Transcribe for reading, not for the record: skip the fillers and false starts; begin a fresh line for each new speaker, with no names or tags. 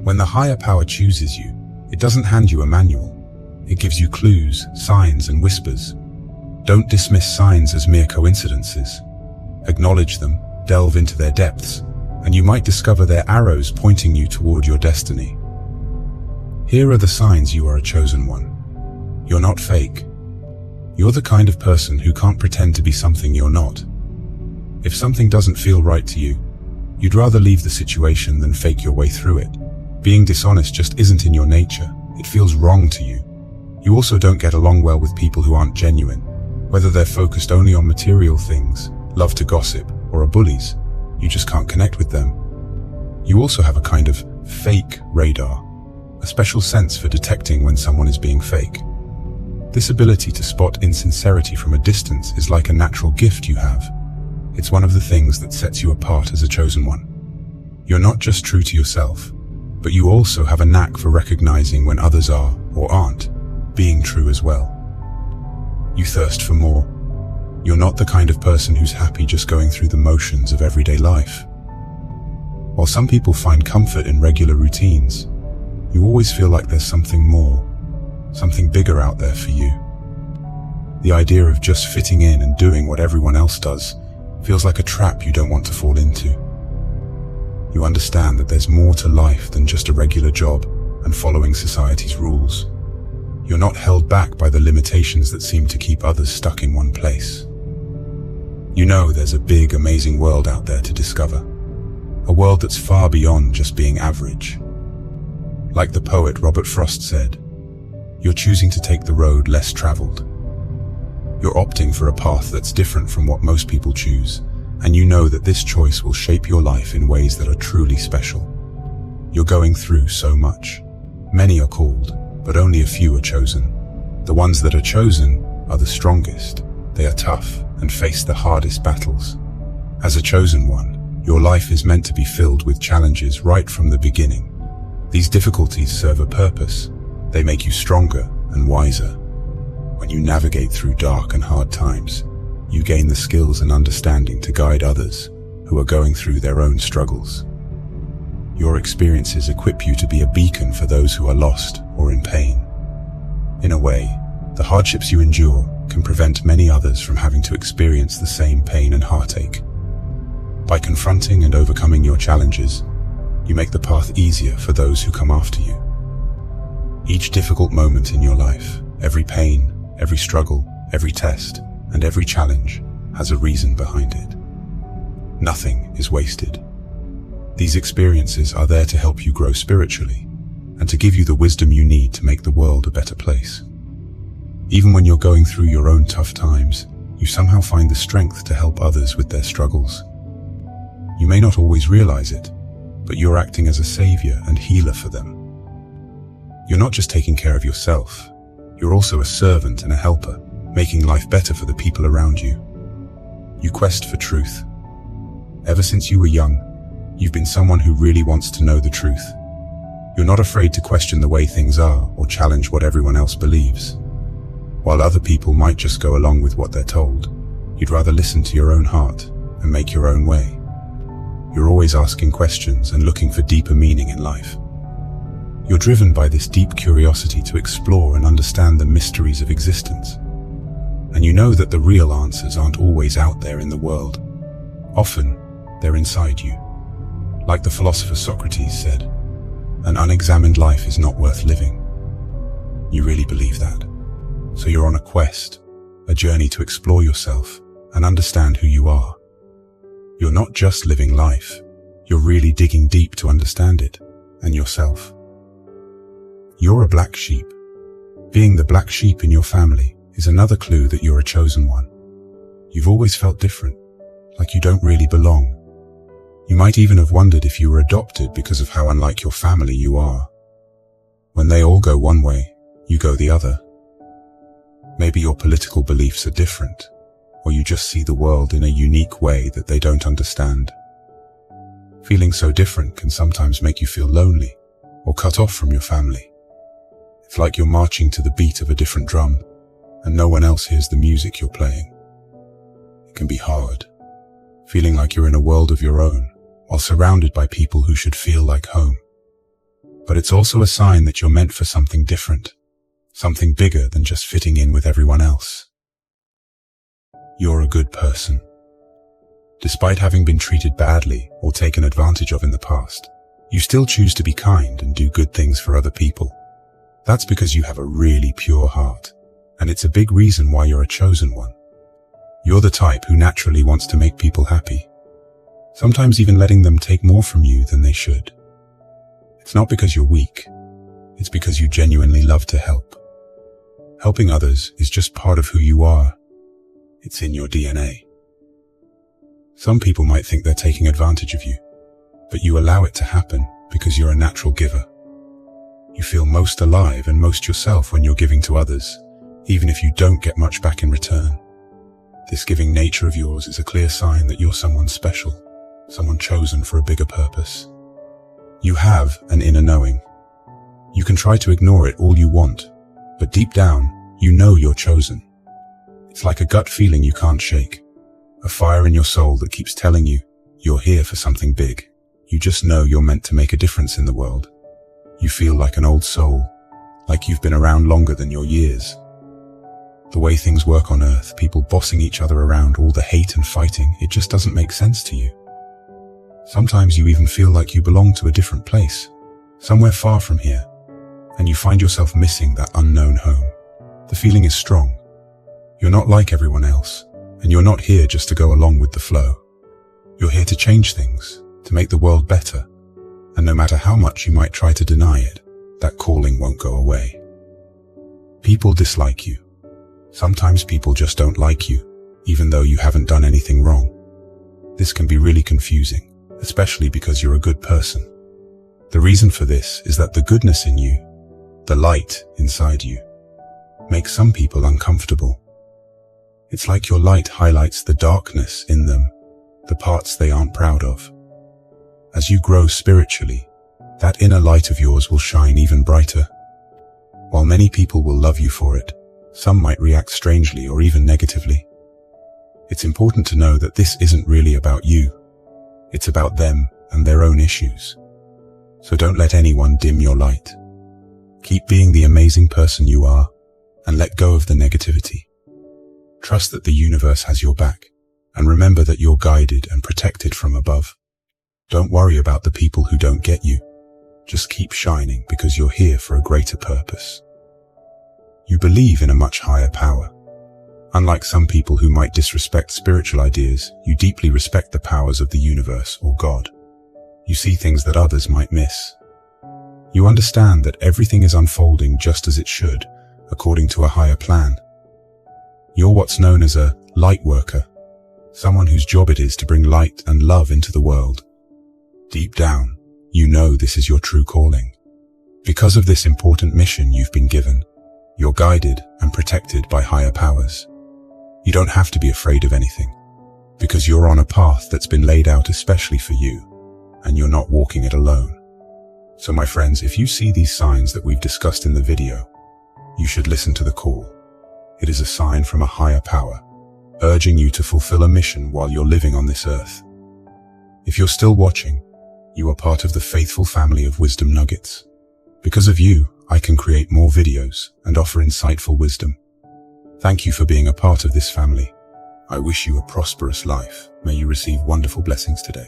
When the higher power chooses you, it doesn't hand you a manual. It gives you clues, signs, and whispers. Don't dismiss signs as mere coincidences. Acknowledge them, delve into their depths, and you might discover their arrows pointing you toward your destiny. Here are the signs you are a chosen one. You're not fake. You're the kind of person who can't pretend to be something you're not. If something doesn't feel right to you, you'd rather leave the situation than fake your way through it. Being dishonest just isn't in your nature. It feels wrong to you. You also don't get along well with people who aren't genuine, whether they're focused only on material things, love to gossip, or are bullies. You just can't connect with them. You also have a kind of fake radar, a special sense for detecting when someone is being fake. This ability to spot insincerity from a distance is like a natural gift you have. It's one of the things that sets you apart as a chosen one. You're not just true to yourself, but you also have a knack for recognizing when others are, or aren't, being true as well. You thirst for more. You're not the kind of person who's happy just going through the motions of everyday life. While some people find comfort in regular routines, you always feel like there's something more, something bigger out there for you. The idea of just fitting in and doing what everyone else does feels like a trap you don't want to fall into. You understand that there's more to life than just a regular job and following society's rules. You're not held back by the limitations that seem to keep others stuck in one place. You know there's a big, amazing world out there to discover. A world that's far beyond just being average. Like the poet Robert Frost said, you're choosing to take the road less traveled. You're opting for a path that's different from what most people choose, and you know that this choice will shape your life in ways that are truly special. You're going through so much. Many are called, but only a few are chosen. The ones that are chosen are the strongest. They are tough and face the hardest battles. As a chosen one, your life is meant to be filled with challenges right from the beginning. These difficulties serve a purpose. They make you stronger and wiser. When you navigate through dark and hard times, you gain the skills and understanding to guide others who are going through their own struggles. Your experiences equip you to be a beacon for those who are lost or in pain. In a way, the hardships you endure can prevent many others from having to experience the same pain and heartache. By confronting and overcoming your challenges, you make the path easier for those who come after you. Each difficult moment in your life, every pain, every struggle, every test, and every challenge has a reason behind it. Nothing is wasted. These experiences are there to help you grow spiritually and to give you the wisdom you need to make the world a better place. Even when you're going through your own tough times, you somehow find the strength to help others with their struggles. You may not always realize it, but you're acting as a savior and healer for them. You're not just taking care of yourself, you're also a servant and a helper, making life better for the people around you. You quest for truth. Ever since you were young, you've been someone who really wants to know the truth. You're not afraid to question the way things are or challenge what everyone else believes. While other people might just go along with what they're told, you'd rather listen to your own heart and make your own way. You're always asking questions and looking for deeper meaning in life. You're driven by this deep curiosity to explore and understand the mysteries of existence. And you know that the real answers aren't always out there in the world. Often, they're inside you. Like the philosopher Socrates said, an unexamined life is not worth living. You really believe that. So you're on a quest, a journey to explore yourself and understand who you are. You're not just living life, you're really digging deep to understand it and yourself. You're a black sheep. Being the black sheep in your family is another clue that you're a chosen one. You've always felt different, like you don't really belong. You might even have wondered if you were adopted because of how unlike your family you are. When they all go one way, you go the other. Maybe your political beliefs are different, or you just see the world in a unique way that they don't understand. Feeling so different can sometimes make you feel lonely or cut off from your family. It's like you're marching to the beat of a different drum, and no one else hears the music you're playing. It can be hard, feeling like you're in a world of your own, while surrounded by people who should feel like home. But it's also a sign that you're meant for something different, something bigger than just fitting in with everyone else. You're a good person. Despite having been treated badly or taken advantage of in the past, you still choose to be kind and do good things for other people. That's because you have a really pure heart, and it's a big reason why you're a chosen one. You're the type who naturally wants to make people happy, sometimes even letting them take more from you than they should. It's not because you're weak, it's because you genuinely love to help. Helping others is just part of who you are. It's in your DNA. Some people might think they're taking advantage of you, but you allow it to happen because you're a natural giver. You feel most alive and most yourself when you're giving to others, even if you don't get much back in return. This giving nature of yours is a clear sign that you're someone special, someone chosen for a bigger purpose. You have an inner knowing. You can try to ignore it all you want, but deep down, you know you're chosen. It's like a gut feeling you can't shake, a fire in your soul that keeps telling you you're here for something big. You just know you're meant to make a difference in the world. You feel like an old soul, like you've been around longer than your years. The way things work on Earth, people bossing each other around, all the hate and fighting, it just doesn't make sense to you. Sometimes you even feel like you belong to a different place, somewhere far from here, and you find yourself missing that unknown home. The feeling is strong. You're not like everyone else, and you're not here just to go along with the flow. You're here to change things, to make the world better, and no matter how much you might try to deny it, that calling won't go away. People dislike you. Sometimes people just don't like you, even though you haven't done anything wrong. This can be really confusing, especially because you're a good person. The reason for this is that the goodness in you, the light inside you, makes some people uncomfortable. It's like your light highlights the darkness in them, the parts they aren't proud of. As you grow spiritually, that inner light of yours will shine even brighter. While many people will love you for it, some might react strangely or even negatively. It's important to know that this isn't really about you. It's about them and their own issues. So don't let anyone dim your light. Keep being the amazing person you are and let go of the negativity. Trust that the universe has your back and remember that you're guided and protected from above. Don't worry about the people who don't get you. Just keep shining because you're here for a greater purpose. You believe in a much higher power. Unlike some people who might disrespect spiritual ideas, you deeply respect the powers of the universe or God. You see things that others might miss. You understand that everything is unfolding just as it should, according to a higher plan. You're what's known as a light worker, someone whose job it is to bring light and love into the world. Deep down, you know this is your true calling. Because of this important mission you've been given, you're guided and protected by higher powers. You don't have to be afraid of anything, because you're on a path that's been laid out especially for you, and you're not walking it alone. So my friends, if you see these signs that we've discussed in the video, you should listen to the call. It is a sign from a higher power, urging you to fulfill a mission while you're living on this earth. If you're still watching, you are part of the faithful family of Wisdom Nuggets. Because of you, I can create more videos and offer insightful wisdom. Thank you for being a part of this family. I wish you a prosperous life. May you receive wonderful blessings today.